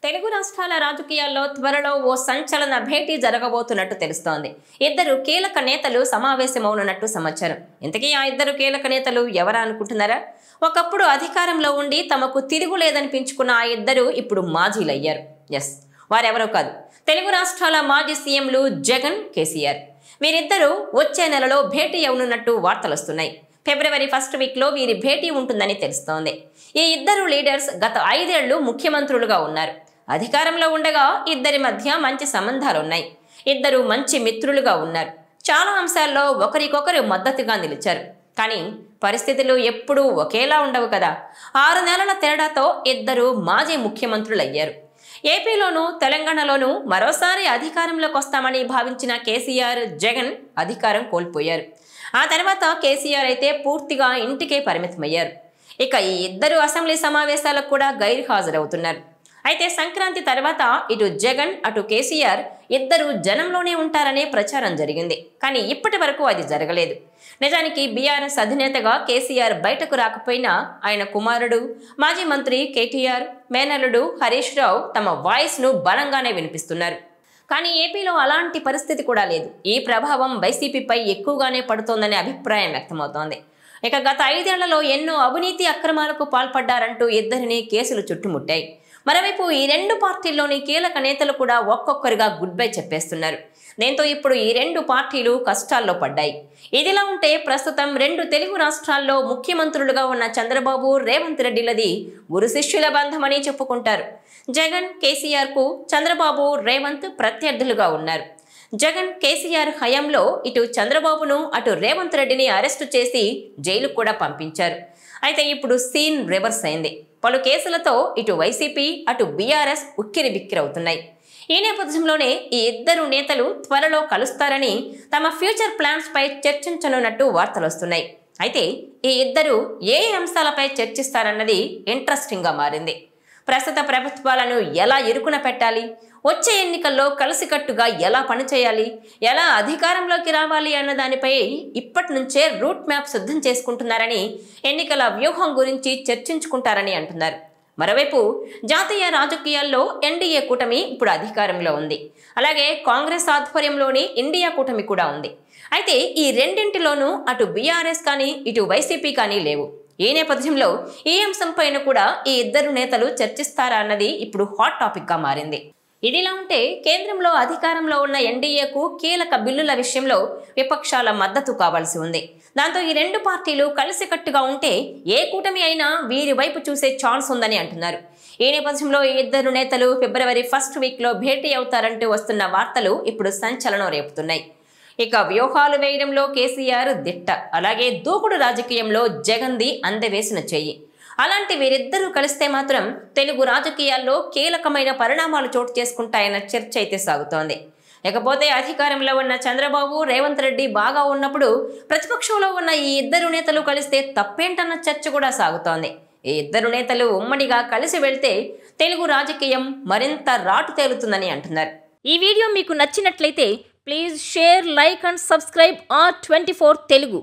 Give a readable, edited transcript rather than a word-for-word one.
తెలుగు రాష్ట్రాల రాజకీయాల్లో త్వరలో ఓ సంచలన భేటీ జరగబోతున్నట్టు తెలుస్తోంది. ఇద్దరు కీలక నేతలు సమావేశమవునున్నట్టు సమాచారం. ఇంతకీ ఆ ఇద్దరు కీలక నేతలు ఎవరా అనుకుంటున్నారా? ఒకప్పుడు అధికారంలో ఉండి తమకు తిరుగులేదనిపించుకున్న ఆ ఇద్దరు ఇప్పుడు మాజీలయ్యారు. ఎస్, వారెవరో కాదు, తెలుగు రాష్ట్రాల మాజీ సీఎంలు జగన్, కేసీఆర్. వీరిద్దరూ వచ్చే నెలలో భేటీ అవునున్నట్టు వార్తలొస్తున్నాయి. ఫిబ్రవరి 1st వీక్లో వీరి భేటీ ఉంటుందని తెలుస్తోంది. ఈ ఇద్దరు లీడర్స్ గత 5 ఏళ్లు ముఖ్యమంత్రులుగా ఉన్నారు. అధికారంలో ఉండగా ఇద్దరి మధ్య మంచి సంబంధాలున్నాయి. ఇద్దరు మంచి మిత్రులుగా ఉన్నారు. చాలా అంశాల్లో ఒకరికొకరు మద్దతుగా నిలిచారు. కానీ పరిస్థితులు ఎప్పుడూ ఒకేలా ఉండవు కదా. 6 నెలల తేడాతో ఇద్దరు మాజీ ముఖ్యమంత్రులయ్యారు. ఏపీలోనూ తెలంగాణలోనూ మరోసారి అధికారంలోకి వస్తామని భావించిన కేసీఆర్, జగన్ అధికారం కోల్పోయారు. ఆ తర్వాత కేసీఆర్ అయితే పూర్తిగా ఇంటికే పరిమితమయ్యారు. ఇక ఈ ఇద్దరు అసెంబ్లీ సమావేశాలకు కూడా గైర్హాజరవుతున్నారు. అయితే సంక్రాంతి తర్వాత ఇటు జగన్, అటు కేసీఆర్ ఇద్దరు జనంలోనే ఉంటారనే ప్రచారం జరిగింది. కానీ ఇప్పటి వరకు అది జరగలేదు. నిజానికి బీఆర్ఎస్ అధినేతగా కేసీఆర్ బయటకు రాకపోయినా ఆయన కుమారుడు, మాజీ మంత్రి కేటీఆర్, మేనల్లుడు హరీష్ రావు తమ వాయిస్ను బలంగానే వినిపిస్తున్నారు. కానీ ఏపీలో అలాంటి పరిస్థితి కూడా లేదు. ఈ ప్రభావం వైసీపీపై ఎక్కువగానే పడుతోందనే అభిప్రాయం వ్యక్తమవుతోంది. ఇక గత 5 ఏళ్లలో ఎన్నో అవినీతి అక్రమాలకు పాల్పడ్డారంటూ ఇద్దరిని కేసులు చుట్టుముట్టాయి. మరోవైపు ఈ 2 పార్టీల్లోని కీలక నేతలు కూడా ఒక్కొక్కరిగా గుడ్ బై చెప్పేస్తున్నారు. దీంతో ఇప్పుడు ఈ 2 పార్టీలు కష్టాల్లో పడ్డాయి. ఇదిలా ఉంటే ప్రస్తుతం 2 తెలుగు రాష్ట్రాల్లో ముఖ్యమంత్రులుగా ఉన్న చంద్రబాబు, రేవంత్ రెడ్డిలది గురు శిష్యుల బంధమని చెప్పుకుంటారు. జగన్, కేసీఆర్కు చంద్రబాబు, రేవంత్ ప్రత్యర్థులుగా ఉన్నారు. జగన్, కేసీఆర్ హయాంలో ఇటు చంద్రబాబును, అటు రేవంత్ రెడ్డిని అరెస్టు చేసి జైలుకు కూడా పంపించారు. అయితే ఇప్పుడు సీన్ రివర్స్ అయింది. పలు కేసులతో ఇటు వైసీపీ, అటు బీఆర్ఎస్ ఉక్కిరి బిక్కిరవుతున్నాయి. ఈ నేపథ్యంలోనే ఈ ఇద్దరు నేతలు త్వరలో కలుస్తారని, తమ ఫ్యూచర్ ప్లాన్స్ పై చర్చించనున్నట్టు వార్తలొస్తున్నాయి. అయితే ఈ ఇద్దరు ఏ అంశాలపై చర్చిస్తారన్నది ఇంట్రెస్టింగ్ గా మారింది. ప్రస్తుత ప్రభుత్వాలను ఎలా ఇరుకున పెట్టాలి, వచ్చే ఎన్నికల్లో కలిసికట్టుగా ఎలా పనిచేయాలి, ఎలా అధికారంలోకి రావాలి అన్న దానిపై ఇప్పటి నుంచే రూట్ మ్యాప్ సిద్ధం చేసుకుంటున్నారని, ఎన్నికల వ్యూహం గురించి చర్చించుకుంటారని అంటున్నారు. మరోవైపు జాతీయ రాజకీయాల్లో ఎన్డీఏ కూటమి ఇప్పుడు అధికారంలో ఉంది. అలాగే కాంగ్రెస్ ఆధ్వర్యంలోని ఇండియా కూటమి కూడా ఉంది. అయితే ఈ రెండింటిలోనూ అటు బీఆర్ఎస్ కానీ, ఇటు వైసీపీ కానీ లేవు. ఈ నేపథ్యంలో ఈ అంశంపైన కూడా ఈ ఇద్దరు నేతలు చర్చిస్తారా అన్నది ఇప్పుడు హాట్ టాపిక్ గా మారింది. ఇదిలా ఉంటే కేంద్రంలో అధికారంలో ఉన్న ఎన్డీఏకు కీలక బిల్లుల విషయంలో విపక్షాల మద్దతు కావాల్సి ఉంది. దాంతో ఈ 2 పార్టీలు కలిసికట్టుగా ఉంటే ఏ కూటమి అయినా వీరి వైపు చూసే ఛాన్స్ ఉందని అంటున్నారు. ఈ నేపథ్యంలో ఈ ఇద్దరు నేతలు ఫిబ్రవరి 1st వీక్లో భేటీ అవుతారంటూ వస్తున్న వార్తలు ఇప్పుడు సంచలనం రేపుతున్నాయి. ఇక వ్యూహాలు వేయడంలో కేసీఆర్ దిట్ట, అలాగే దూకుడు రాజకీయంలో జగన్ది అందవేసిన చెయ్యి. అలాంటి వీరిద్దరూ కలిస్తే మాత్రం తెలుగు రాజకీయాల్లో కీలకమైన పరిణామాలు చోటు చేసుకుంటాయన్న చర్చ అయితే సాగుతోంది. ఇకపోతే అధికారంలో ఉన్న చంద్రబాబు, రేవంత్ రెడ్డి బాగా ఉన్నప్పుడు ప్రతిపక్షంలో ఉన్న ఈ ఇద్దరు నేతలు కలిస్తే తప్పేంటన్న చర్చ కూడా సాగుతోంది. ఈ ఇద్దరు నేతలు ఉమ్మడిగా కలిసి వెళ్తే తెలుగు రాజకీయం మరింత రాటు తేలుతుందని అంటున్నారు. ఈ వీడియో మీకు నచ్చినట్లయితే please share, like and subscribe R24 Telugu.